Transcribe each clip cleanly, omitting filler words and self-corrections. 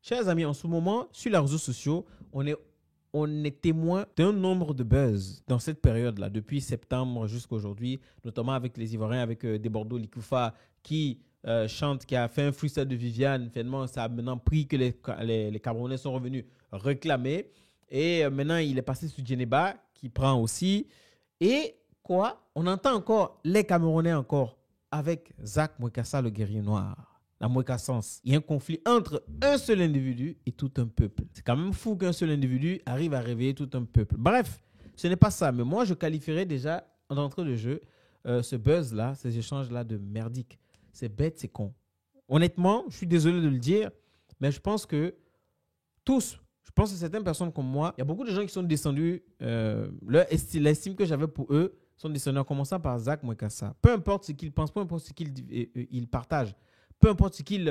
Chers amis, en ce moment, sur les réseaux sociaux, on est témoin d'un nombre de buzz dans cette période-là, depuis septembre jusqu'à aujourd'hui, notamment avec les Ivoiriens, avec Desbordeaux Likoufa, qui chante, qui a fait un freestyle de Viviane. Finalement, ça a maintenant pris que les Camerounais sont revenus réclamer. Et maintenant, il est passé sur Djeneba, qui prend aussi. Et quoi? On entend encore les Camerounais encore avec Zach Mwekassa, le guerrier noir. La Mouekassance. Il y a un conflit entre un seul individu et tout un peuple. C'est quand même fou qu'un seul individu arrive à réveiller tout un peuple. Bref, ce n'est pas ça. Mais moi, je qualifierais déjà, d'entrée de jeu, ce buzz-là, ces échanges-là de merdique. C'est bête, c'est con. Honnêtement, je suis désolé de le dire, mais je pense que certaines personnes comme moi, il y a beaucoup de gens qui sont descendus, l'estime que j'avais pour eux sont descendus en commençant par Zach Mwekassa. Peu importe ce qu'ils pensent, peu importe ce qu'ils partagent, peu importe ce qu'il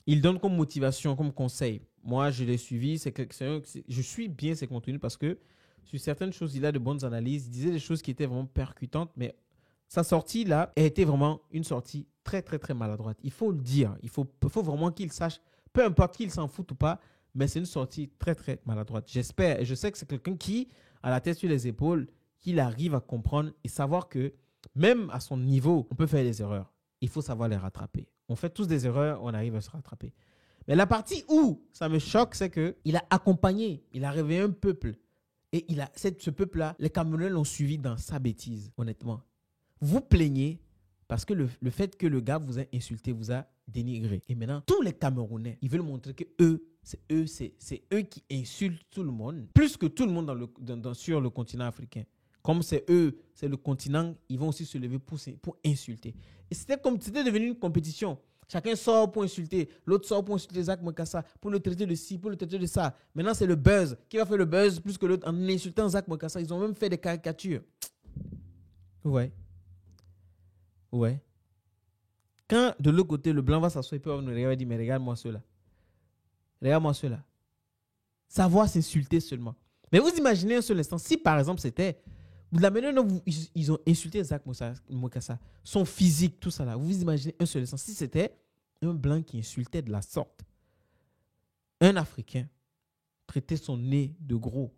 donne comme motivation, comme conseil. Moi, je l'ai suivi. Je suis bien ses contenus parce que sur certaines choses, il a de bonnes analyses. Il disait des choses qui étaient vraiment percutantes, mais sa sortie là a été vraiment une sortie très, très, très maladroite. Il faut le dire. Il faut vraiment qu'il sache, peu importe qu'il s'en fout ou pas, mais c'est une sortie très, très maladroite. J'espère et je sais que c'est quelqu'un qui a la tête sur les épaules, qu'il arrive à comprendre et savoir que même à son niveau, on peut faire des erreurs. Il faut savoir les rattraper. On fait tous des erreurs, on arrive à se rattraper. Mais la partie où ça me choque, c'est qu'il a accompagné, il a réveillé un peuple. Et ce peuple-là, les Camerounais l'ont suivi dans sa bêtise, honnêtement. Vous plaignez parce que le fait que le gars vous a insulté, vous a dénigré. Et maintenant, tous les Camerounais, ils veulent montrer que c'est eux qui insultent tout le monde, plus que tout le monde sur le continent africain. Comme c'est eux, c'est le continent, ils vont aussi se lever pour insulter. Et c'était devenu une compétition. Chacun sort pour insulter, l'autre sort pour insulter Zach Mwekassa, pour le traiter de ci, pour le traiter de ça. Maintenant, c'est le buzz. Qui va faire le buzz plus que l'autre en insultant Zach Mwekassa? Ils ont même fait des caricatures. Ouais. Quand de l'autre côté, le blanc va s'asseoir, il peut nous regarder et dire, mais regarde-moi ceux-là. Regarde-moi ceux-là. Savoir s'insulter seulement. Mais vous imaginez un seul instant, si par exemple c'était la manière dont ils ont insulté Zach Mwekassa, son physique, tout ça là, vous imaginez un seul instant, si c'était un blanc qui insultait de la sorte, un Africain traitait son nez de gros,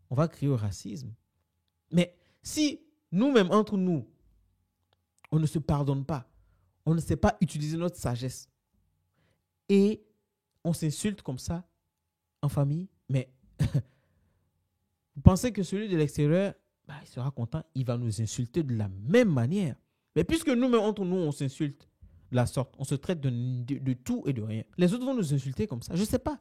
on va crier au racisme. Mais si nous-mêmes, entre nous, on ne se pardonne pas, on ne sait pas utiliser notre sagesse et on s'insulte comme ça en famille, mais vous pensez que celui de l'extérieur, il sera content, il va nous insulter de la même manière. Mais puisque nous-mêmes, entre nous, on s'insulte de la sorte, on se traite de tout et de rien, les autres vont nous insulter comme ça. Je ne sais pas.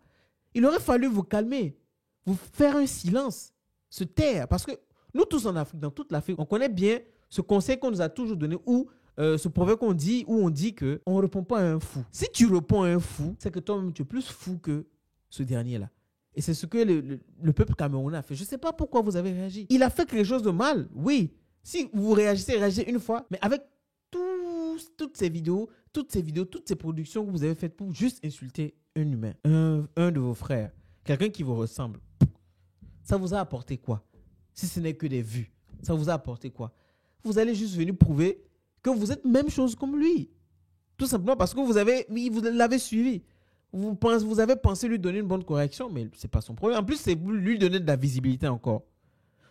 Il aurait fallu vous calmer, vous faire un silence, se taire. Parce que nous tous en Afrique, dans toute l'Afrique, on connaît bien ce conseil qu'on nous a toujours donné ou ce proverbe qu'on dit, où on dit qu'on ne répond pas à un fou. Si tu réponds à un fou, c'est que toi-même, tu es plus fou que ce dernier-là. Et c'est ce que le peuple camerounais a fait. Je ne sais pas pourquoi vous avez réagi. Il a fait quelque chose de mal, oui. Si vous réagissez une fois, mais avec toutes ces vidéos, toutes ces productions que vous avez faites pour juste insulter un humain, un de vos frères, quelqu'un qui vous ressemble, ça vous a apporté quoi? Si ce n'est que des vues, ça vous a apporté quoi? Vous allez juste venir prouver que vous êtes même chose comme lui. Tout simplement parce que vous l'avez suivi. Vous avez pensé lui donner une bonne correction, mais ce n'est pas son problème. En plus, c'est lui donner de la visibilité encore.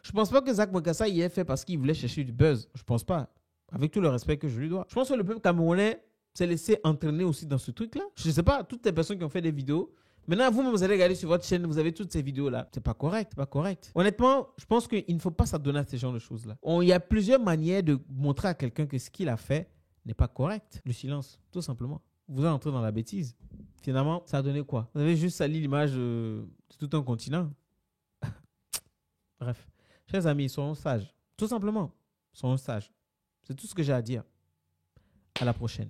Je ne pense pas que Zach Mwekassa y ait fait parce qu'il voulait chercher du buzz. Je ne pense pas. Avec tout le respect que je lui dois. Je pense que le peuple camerounais s'est laissé entraîner aussi dans ce truc-là. Je ne sais pas, toutes les personnes qui ont fait des vidéos. Maintenant, vous-même, vous allez regarder sur votre chaîne, vous avez toutes ces vidéos-là. C'est pas correct, pas correct. Honnêtement, je pense qu'il ne faut pas s'adonner à ce genre de choses-là. Il y a plusieurs manières de montrer à quelqu'un que ce qu'il a fait n'est pas correct. Le silence, tout simplement. Vous êtes entré dans la bêtise. Finalement, ça a donné quoi? Vous avez juste sali l'image de tout un continent. Bref. Chers amis, soyons sages. Tout simplement, soyons sages. C'est tout ce que j'ai à dire. À la prochaine.